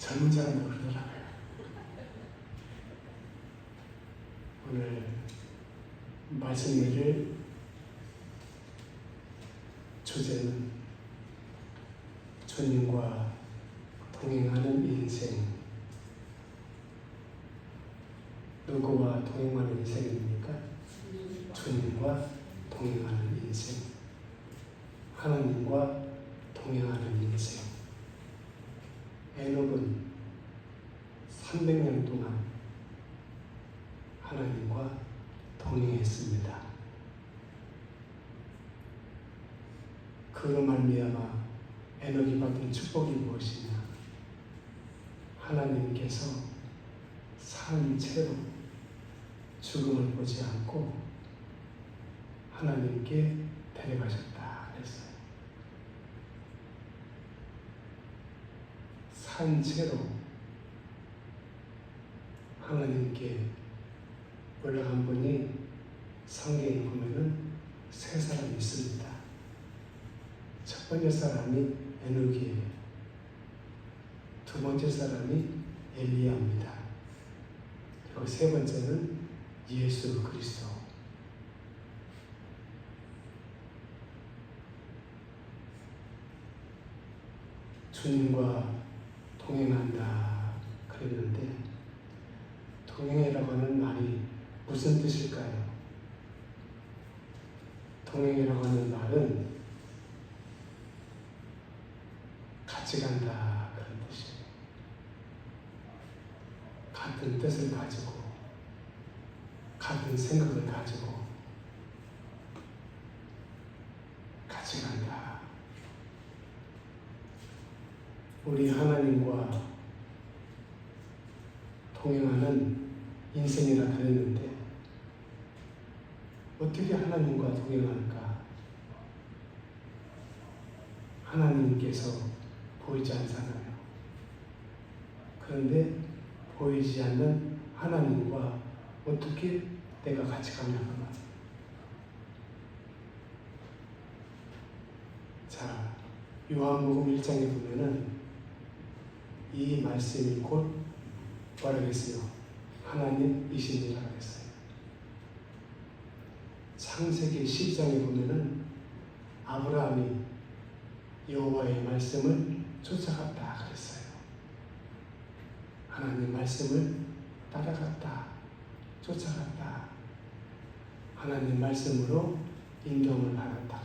젊은 사람도 그러더라고요. 오늘 말씀을 주제는 주님과 동행하는 인생. 누구와 동행하는 인생입니까? 주님과 동행하는 인생. 하나님과 동행하는 인생. 에녹은 300년 동안 하나님과 동행했습니다. 그로 말미암아 에녹이 받은 축복이 무엇이냐? 하나님께서 산 채로 죽음을 보지 않고 하나님께 데려가셨다 그랬어요. 산 채로 하나님께 올라간 분이 성경에 보면은 세 사람이 있습니다. 첫 번째 사람이 에녹이에요. 두 번째 사람이 엘리야입니다. 그리고 세 번째는 예수 그리스도. 주님과 동행한다 그랬는데 동행이라고 하는 말이 무슨 뜻일까요? 동행이라고 하는 말은 같이 간다 그런 뜻이에요. 같은 뜻을 가지고 같은 생각을 가지고 같이 간다. 우리 하나님과 동행하는 인생이라 그랬는데 어떻게 하나님과 동행할까? 하나님께서 보이지 않잖아요. 그런데 보이지 않는 하나님과 어떻게 내가 같이 가냐고 말이에요. 자, 요한복음 1장에 보면은 이 말씀이 곧 뭐라고 했어요? 하나님이신이라고 했어요. 창세기 10장에 보면은 아브라함이 여호와의 말씀을 쫓아갔다 그랬어요. 하나님 말씀을 따라갔다, 쫓아갔다. 하나님 말씀으로 인정을 받았다.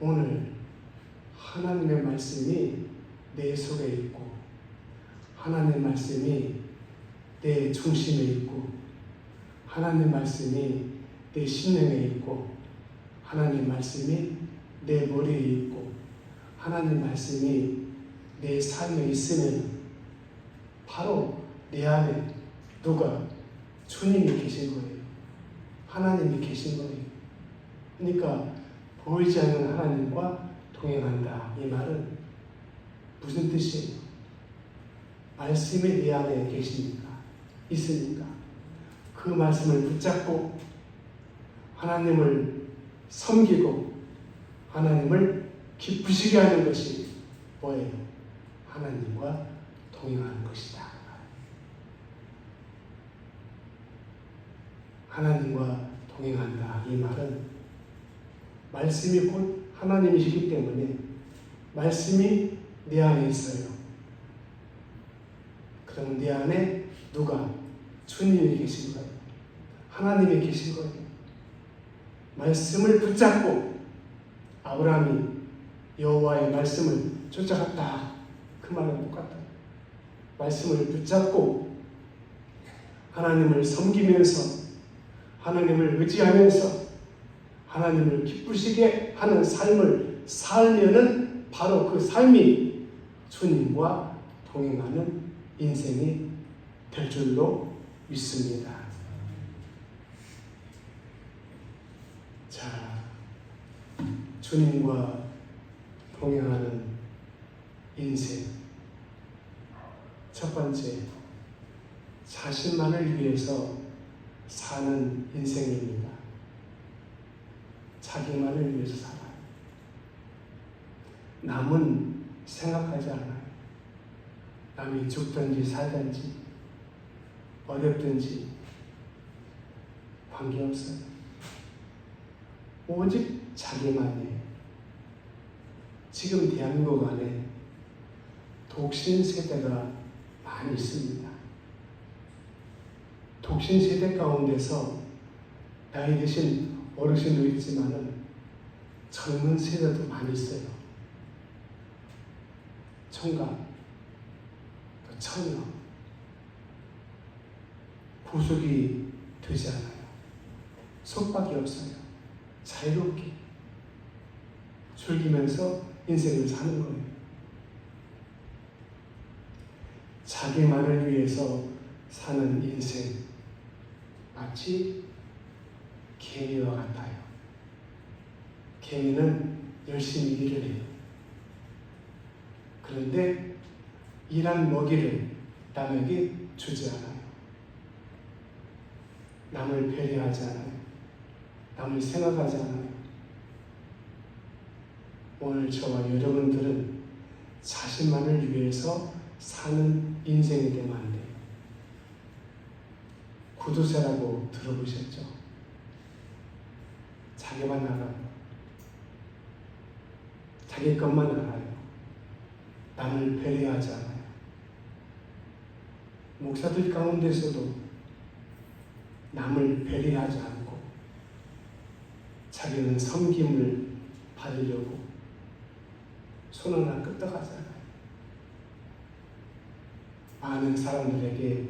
오늘 하나님의 말씀이 내 속에 있고 하나님의 말씀이 내 중심에 있고 하나님의 말씀이 내 심령에 있고 하나님의 말씀이 내 머리에 있고 하나님의 말씀이 내 삶에 있으면 바로 내 안에 누가? 주님이 계신 거예요. 하나님이 계신 거예요. 그러니까 보이지 않는 하나님과 동행한다. 이 말은 무슨 뜻이에요? 말씀이 내 안에 계시니까, 있으니까 그 말씀을 붙잡고 하나님을 섬기고 하나님을 기쁘시게 하는 것이 뭐예요? 하나님과 동행하는 것이다. 하나님과 동행한다. 이 말은 말씀이 곧 하나님이시기 때문에 말씀이 내 안에 있어요. 그럼 내 안에 누가? 주님이 계신 거예요. 하나님이 계신 거예요. 말씀을 붙잡고 아브라함이 여호와의 말씀을 쫓아갔다. 그 말은 똑같아요. 말씀을 붙잡고 하나님을 섬기면서 하나님을 의지하면서 하나님을 기쁘시게 하는 삶을 살면은 바로 그 삶이 주님과 동행하는 인생이 될 줄로 믿습니다. 자, 주님과 동행하는 인생. 첫 번째, 자신만을 위해서 사는 인생입니다. 자기만을 위해서 살아요. 남은 생각하지 않아요. 남이 죽든지 살든지 어렵든지 관계없어요. 오직 자기만이에요. 지금 대한민국 안에 독신 세대가 많이 있습니다. 독신 세대 가운데서 나이 드신 어르신도 있지만은 젊은 세대도 많이 있어요. 총각, 또 처녀, 구속이 되지 않아요. 속박이 없어요. 자유롭게 즐기면서 인생을 사는 거예요. 자기만을 위해서 사는 인생, 마치 개미와 같아요. 개미는 열심히 일을 해요. 그런데 일한 먹이를 남에게 주지 않아요. 남을 배려하지 않아요. 남을 생각하지 않아요. 오늘 저와 여러분들은 자신만을 위해서 사는 인생이 되면 안 돼요. 구두쇠라고 들어보셨죠? 자기만 알아요. 자기 것만 알아요. 남을 배려하지 않아요. 목사들 가운데서도 남을 배려하지 않고 자기는 섬김을 받으려고 손 하나 끄떡하잖아요. 많은 사람들에게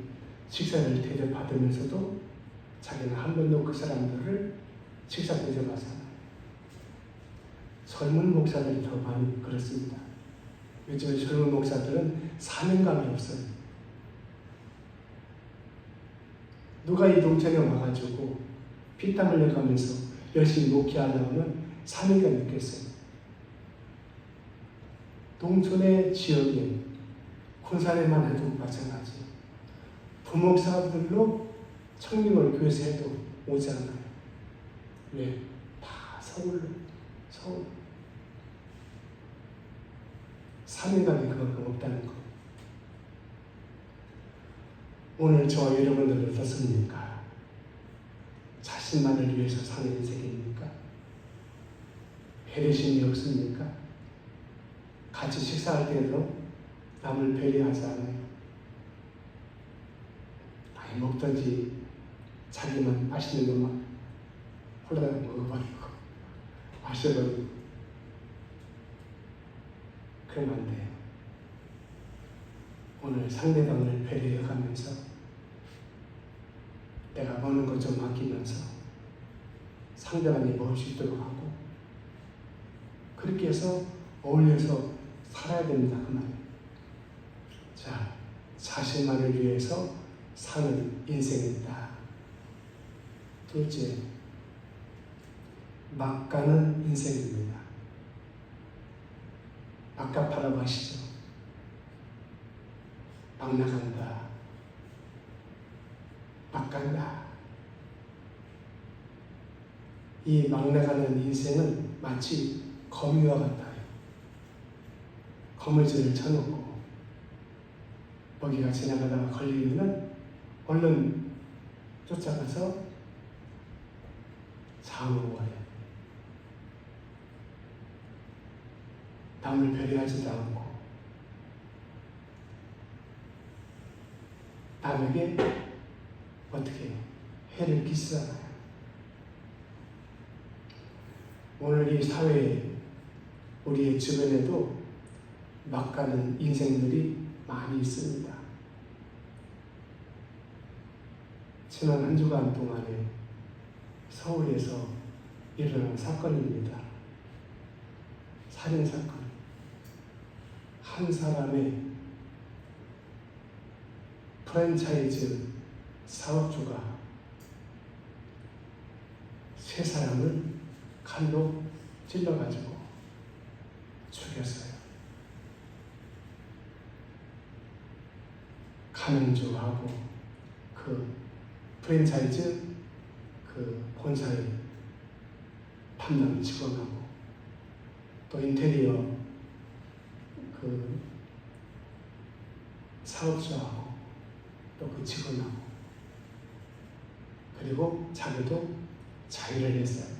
식사를 대접받으면서도 자기는 한 번도 그 사람들을 식사 대접하잖아요. 젊은 목사들이 더 많이 그렇습니다. 요즘에 젊은 목사들은 사명감이 없어요. 누가 이 동창에 와가지고 피땀 흘려가면서 열심히 목회하려면 사명감이 있겠어요. 농촌의 지역에 군산에만 해도 마찬가지. 부목사들로 청림을 교회에서 해도 오지 않아요. 왜? 다 서울로. 서울. 사명감이 그만큼 없다는 거. 오늘 저와 여러분들은 어떻습니까? 자신만을 위해서 사는 인생입니까? 배려심이 없습니까? 같이 식사할 때도 남을 배려하지 않아요. 아니 먹든지 자기만 맛있는 것만 홀라당 먹어버리고 마셔버리고 그러면 안 돼요. 오늘 상대방을 배려해가면서 내가 먹는 것 좀 아끼면서 상대방이 먹을 수 있도록 하고 그렇게 해서 어울려서 살아야 됩니다. 그 말이에요. 자, 자신만을 위해서 사는 인생이다. 둘째, 막 가는 인생입니다. 막가파라고 하시죠. 막 나간다. 막 간다. 이 막 나가는 인생은 마치 거미와 같아요. 거물줄을 쳐놓고 먹이가 지나가다가 걸리면은 얼른 쫓아가서 잡아먹어요. 남을 배려하지도 않고 남에게 어떻게 해를 끼치잖아요. 오늘 이 사회에 우리의 주변에도 막 가는 인생들이 많이 있습니다. 지난 한 주간 동안에 서울에서 일어난 사건입니다. 살인사건. 한 사람의 프랜차이즈 사업주가 세 사람을 칼로 찔러가지고 죽였어요. 가맹주하고 그 프랜차이즈 그 본사의 판단 직원하고 또 인테리어 그 사업주하고 또 그 직원하고 그리고 자기도 자위를 했어요.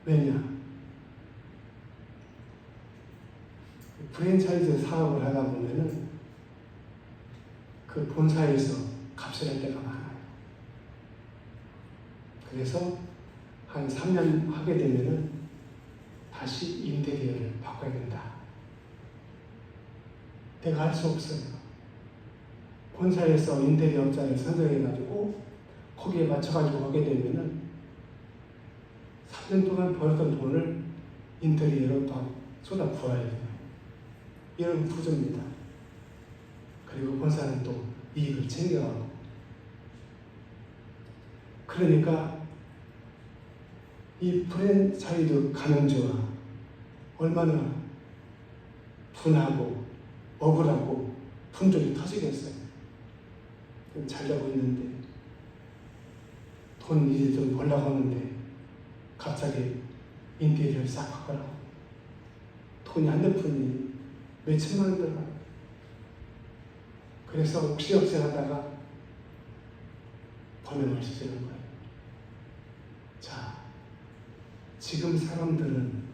왜냐? 프랜차이즈 사업을 하다 보면은 그 본사에서 값을 할 때가 많아요. 그래서 한 3년 하게 되면은 다시 인테리어를 바꿔야 된다. 내가 할 수 없어요. 본사에서 인테리어 업자를 선정해가지고 거기에 맞춰가지고 하게 되면은 3년 동안 벌었던 돈을 인테리어로 또 쏟아 부어야 돼요. 이런 구조입니다. 그리고 본사는 또 이익을 챙겨가고. 그러니까 이 프랜차이즈 가맹주가 얼마나 분하고 억울하고 분들이 터지겠어요. 잘 되고 있는데 돈 이제 좀 벌려고 하는데 갑자기 인테리어를 싹 바꾸라고. 돈이 한 푼이 몇천만 원 들어가요. 그래서 옥시역시 하다가 번영을 시키는 거예요. 자, 지금 사람들은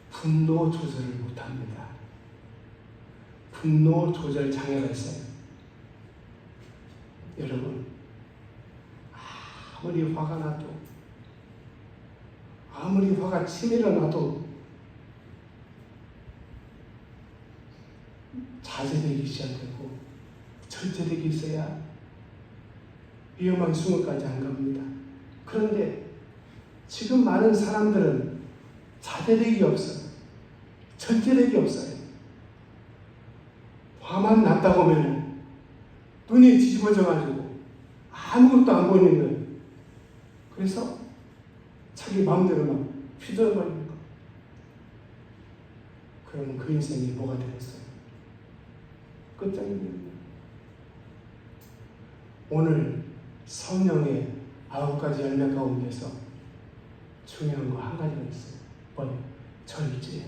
분노 조절을 못합니다. 분노 조절 장애가 있어요. 여러분, 아무리 화가 나도, 아무리 화가 치밀어 나도 자제되기 시작되고 절제되기 있어야 위험한 순간까지 안 갑니다. 그런데 지금 많은 사람들은 자제력이 없어요. 절제력이 없어요. 화만 났다고 하면 눈이 뒤집어져가지고 아무것도 안 보이는 거예요. 그래서 자기 마음대로 막 휘둘러버리는 거. 그러면 그 인생이 뭐가 되겠어요? 끝장입니다. 오늘 성령의 9가지 열매 가운데서 중요한 거 한 가지가 있어요. 뭐예요? 절제.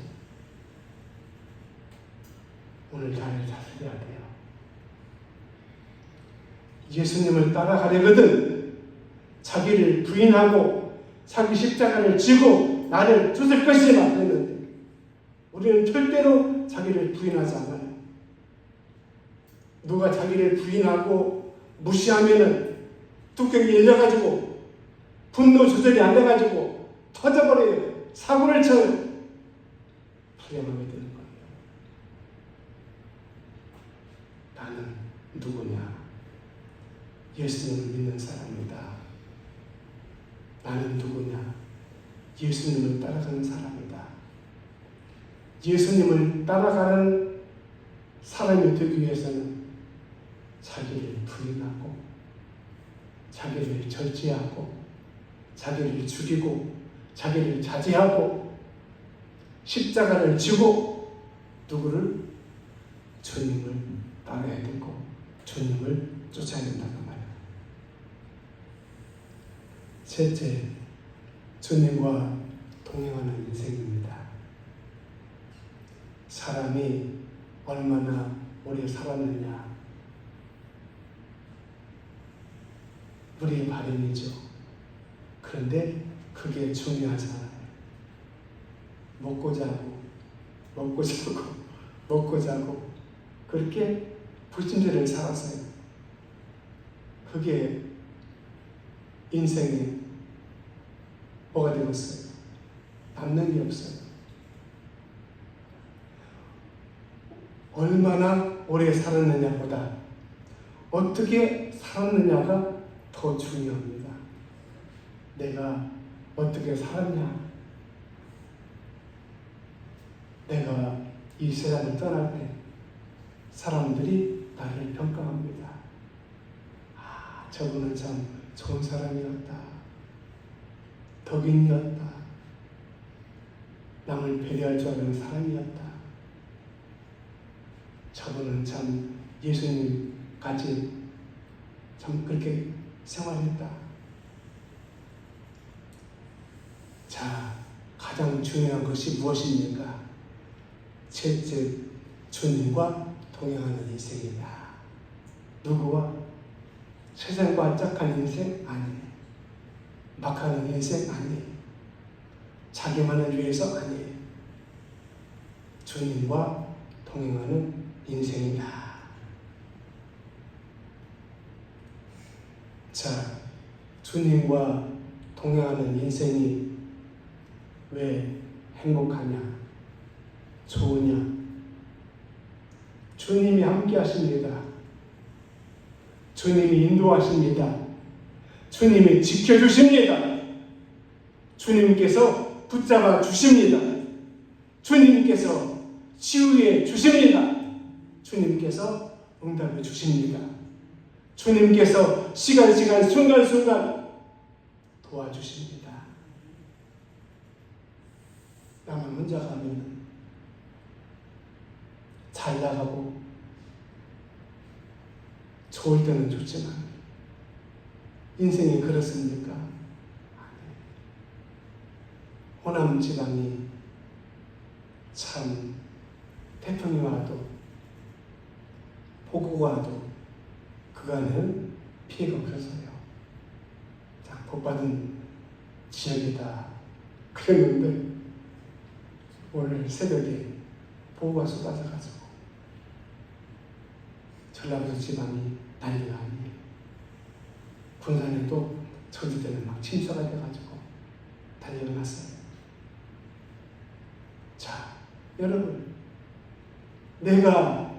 오늘 자리를 다스려야 돼요. 예수님을 따라가려거든 자기를 부인하고 자기 십자가를 지고 나를 쫓을 것이라 했는데 우리는 절대로 자기를 부인하지 않아요. 누가 자기를 부인하고 무시하면은 뚜껑이 열려가지고 분노 조절이 안 돼가지고 터져버려요. 사고를 쳐요. 불행하게 되는 거예요. 나는 누구냐? 예수님을 믿는 사람이다. 나는 누구냐? 예수님을 따라가는 사람이다. 예수님을 따라가는 사람이 되기 위해서는 자기를 부인하고 자기를 절제하고 자기를 죽이고 자기를 자제하고 십자가를 지고 누구를? 주님을 따라야 되고 주님을 쫓아야 된다는 말이에요. 셋째, 주님과 동행하는 인생입니다. 사람이 얼마나 오래 살았느냐 우리의 바람이죠. 그런데 그게 중요하잖아요. 먹고 자고 먹고 자고 먹고 자고 그렇게 불신자를 살았어요. 그게 인생에 뭐가 되었어요? 남는 게 없어요. 얼마나 오래 살았느냐보다 어떻게 살았느냐가 더 중요합니다. 내가 어떻게 살았냐? 내가 이 세상을 떠날 때 사람들이 나를 평가합니다. 아, 저분은 참 좋은 사람이었다. 덕인이었다. 남을 배려할 줄 아는 사람이었다. 저분은 참 예수님까지 참 그렇게 생활했다. 자, 가장 중요한 것이 무엇입니까? 셋째, 주님과 동행하는 인생이다. 누구와? 세상과 짝한 인생 아니에요. 막하는 인생 아니에요. 자기만을 위해서 아니에요. 주님과 동행하는 인생이다. 자, 주님과 동행하는 인생이 왜 행복하냐? 좋으냐? 주님이 함께 하십니다. 주님이 인도하십니다. 주님이 지켜주십니다. 주님께서 붙잡아 주십니다. 주님께서 치유해 주십니다. 주님께서 응답해 주십니다. 주님께서 시간 순간순간 도와주십니다. 나만 혼자 가면 잘 나가고 좋을 때는 좋지만 인생이 그렇습니까? 호남 지방이 참 태풍이 와도 폭우가 와도 그간에는 피해가 없어서요. 복받은 지역이다 그랬는데 오늘 새벽에 폭우가 쏟아져가지고 전라도 지방이 난리가 아니에요. 군산에도 저지대는 막 침수가 돼가지고 난리가 났어요. 자, 여러분, 내가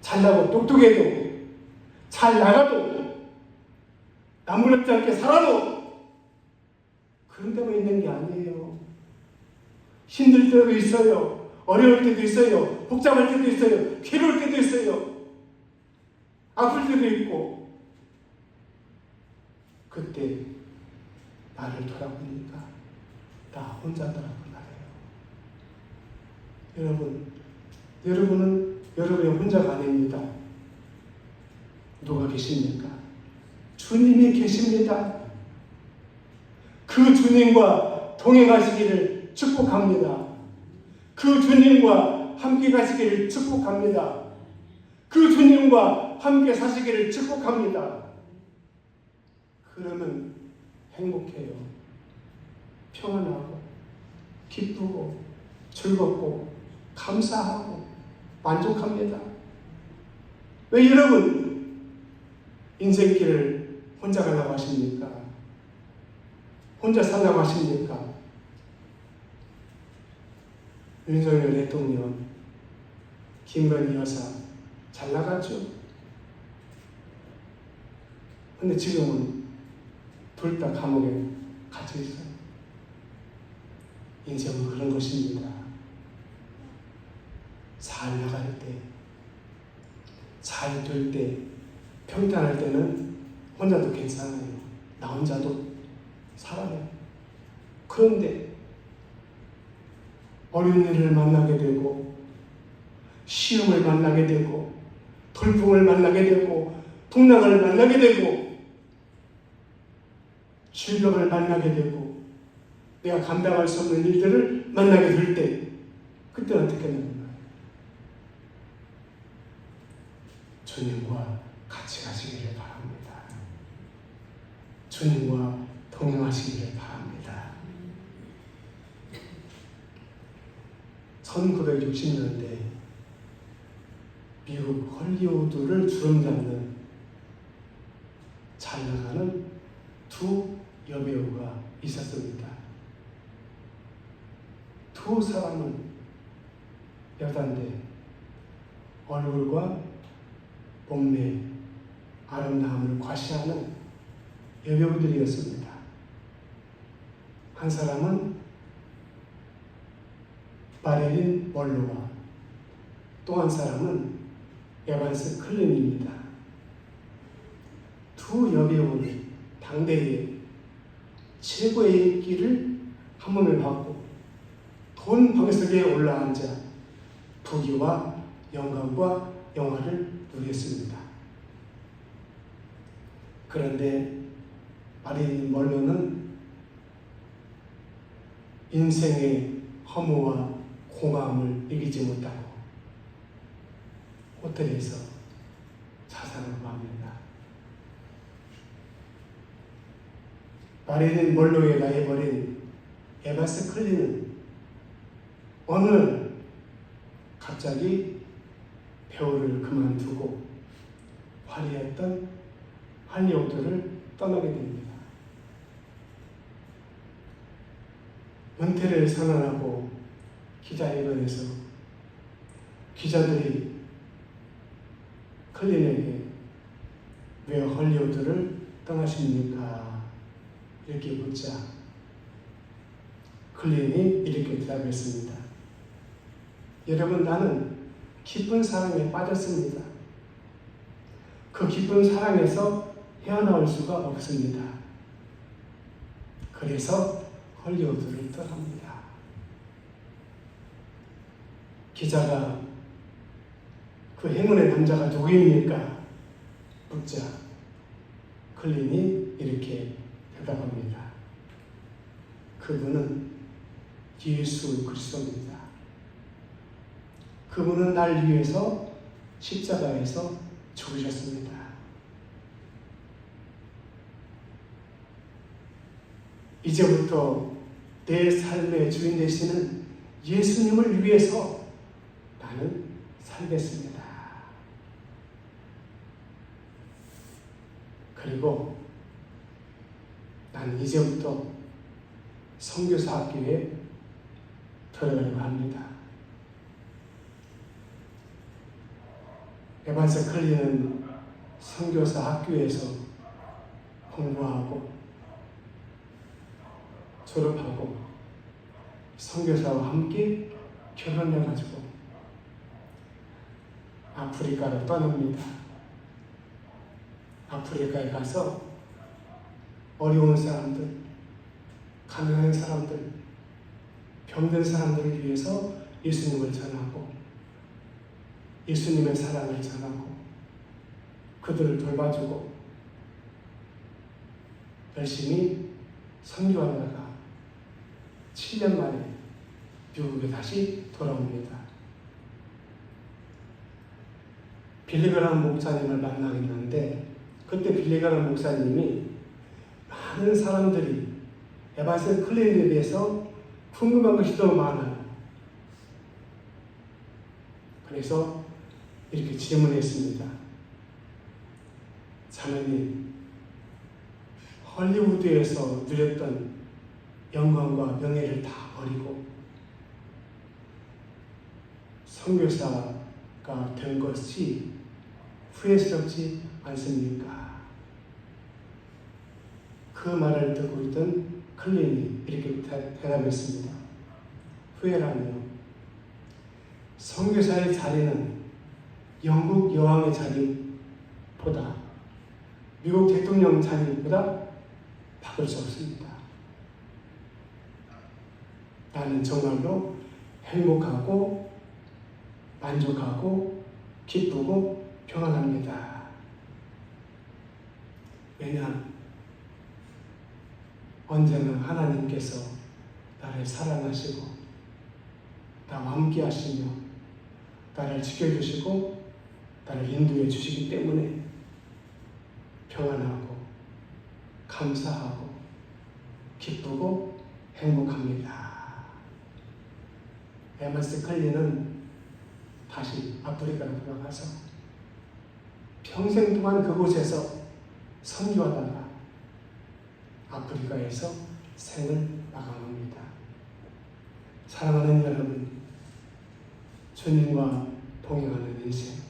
잘나고 똑똑해도 잘 나가도 남부럽지 않게 살아도 그런 데만 있는 게 아니에요. 힘들 때도 있어요. 어려울 때도 있어요. 복잡할 때도 있어요. 괴로울 때도 있어요. 아플 때도 있고. 그때 나를 돌아보니까 나 혼자더라고 나래요. 여러분은 여러분의 혼자가 아닙니다. 누가 계십니까? 주님이 계십니다. 그 주님과 동행하시기를 축복합니다. 그 주님과 함께 가시기를 축복합니다. 그 주님과 함께 사시기를 축복합니다. 그러면 행복해요. 평안하고 기쁘고 즐겁고 감사하고 만족합니다. 왜 여러분 인생길을 혼자 가려고 하십니까? 혼자 살라고 하십니까? 윤석열 대통령, 김건희 여사 잘 나갔죠? 근데 지금은 둘 다 감옥에 갇혀 있어요. 인생은 그런 것입니다. 잘 나갈 때, 잘 될 때, 평탄할 때는 혼자도 괜찮아요. 나 혼자도 살아요. 그런데 어려운 일을 만나게 되고 시험을 만나게 되고 돌풍을 만나게 되고 풍랑을 만나게 되고 질병을 만나게 되고 내가 감당할 수 없는 일들을 만나게 될 때 그때는 어떻게 되는 거예요? 주님과 같이 가시기를 바랍니다. 주님과 동행하시기를 바랍니다. 1960년대 미국 헐리우드를 주름잡는 잘 나가는 두 여배우가 있었습니다. 두 사람은 여잔데 얼굴과 몸매, 아름다움을 과시하는 여배우들이었습니다. 한 사람은 마릴린 먼로와 또 한 사람은 에반스 클린입니다. 두 여배우는 당대의 최고의 인기를 한 몸에 받고 돈 방석에 올라앉아 부귀와 영광과 영화를 누렸습니다. 그런데 마릴린 먼로는 인생의 허무와 공허함을 이기지 못하고 호텔에서 자살을 합니다. 마릴린 먼로에 나해버린 에바스 클린은 어느 날 갑자기 배우를 그만두고 화려했던 할리우드를 떠나게 됩니다. 은퇴를 선언하고 기자회견에서 기자들이 클린에게 왜 헐리우드를 떠나십니까? 이렇게 묻자 클린이 이렇게 대답했습니다. 여러분, 나는 깊은 사랑에 빠졌습니다. 그 깊은 사랑에서 헤어나올 수가 없습니다. 그래서 헐리우드를 떠납니다. 기자가 그 행운의 남자가 누구입니까? 묻자 클린이 이렇게 대답합니다. 그분은 예수 그리스도입니다. 그분은 날 위해서 십자가에서 죽으셨습니다. 이제부터 내 삶의 주인 되시는 예수님을 위해서 나는 살겠습니다. 그리고 난 이제부터 선교사 학교에 들어가려고 합니다. 에반스 클린은 선교사 학교에서 공부하고 졸업하고 선교사와 함께 결혼해가지고 아프리카로 떠납니다. 아프리카에 가서 어려운 사람들, 가난한 사람들, 병든 사람들을 위해서 예수님을 전하고 예수님의 사랑을 전하고 그들을 돌봐주고 열심히 선교하다가 7년 만에 미국에 다시 돌아옵니다. 빌리그람 목사님을 만나겠는데 그때 빌리그람 목사님이 많은 사람들이 에반스 클린에 대해서 궁금한 것이 너무 많아요. 그래서 이렇게 질문했습니다. 자매님, 헐리우드에서 누렸던 영광과 명예를 다 버리고 선교사가 된 것이 후회스럽지 않습니까? 그 말을 듣고 있던 클린이 이렇게 대답했습니다. 후회라니요. 선교사의 자리는 영국 여왕의 자리보다 미국 대통령 자리보다 바꿀 수 없습니다. 나는 정말로 행복하고 만족하고 기쁘고 평안합니다. 왜냐? 언제나 하나님께서 나를 사랑하시고 나와 함께 하시며 나를 지켜주시고 나를 인도해 주시기 때문에 평안하고 감사하고 기쁘고 행복합니다. 에반스 클린은 다시 아프리카로 돌아가서 평생 동안 그곳에서 선교하다가 아프리카에서 생을 마감합니다. 사랑하는 여러분, 주님과 동행하는 인생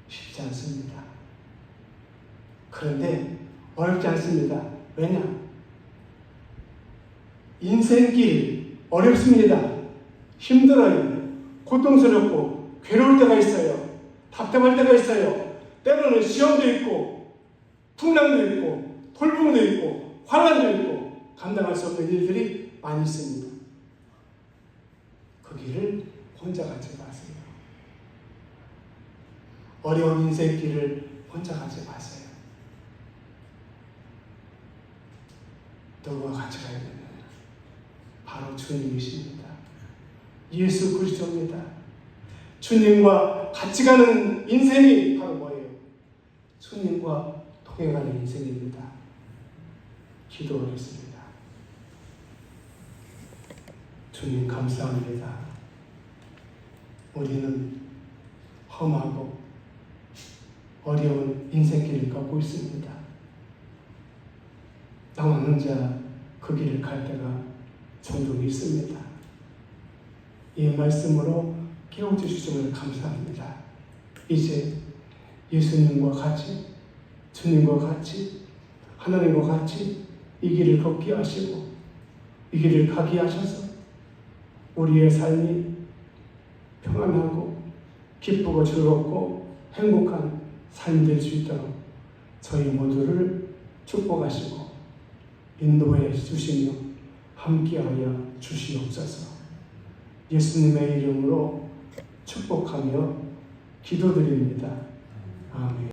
쉽지 않습니다. 그런데 어렵지 않습니다. 왜냐? 인생길 어렵습니다. 힘들어요. 고통스럽고 괴로울 때가 있어요. 답답할 때가 있어요. 때로는 시험도 있고 풍랑도 있고 돌풍도 있고 환난도 있고 감당할 수 없는 일들이 많이 있습니다. 그 길을 혼자 가지 마세요. 어려운 인생길을 혼자 가지 마세요. 누구와 같이 가야 되나요? 바로 주님이십니다. 예수 그리스도입니다. 주님과 같이 가는 인생이 바로 뭐예요? 주님과 동행하는 인생입니다. 기도하겠습니다. 주님 감사합니다. 우리는 험하고 어려운 인생길을 걷고 있습니다. 나만 혼자 그 길을 갈 때가 종종 있습니다. 이 말씀으로 깨워주심을 감사합니다. 이제 예수님과 같이, 주님과 같이, 하나님과 같이 이 길을 걷게 하시고 이 길을 가게 하셔서 우리의 삶이 평안하고 기쁘고 즐겁고 행복한 삶이 될 수 있도록 저희 모두를 축복하시고 인도해 주시며 함께하여 주시옵소서. 예수님의 이름으로 축복하며 기도드립니다. 아멘.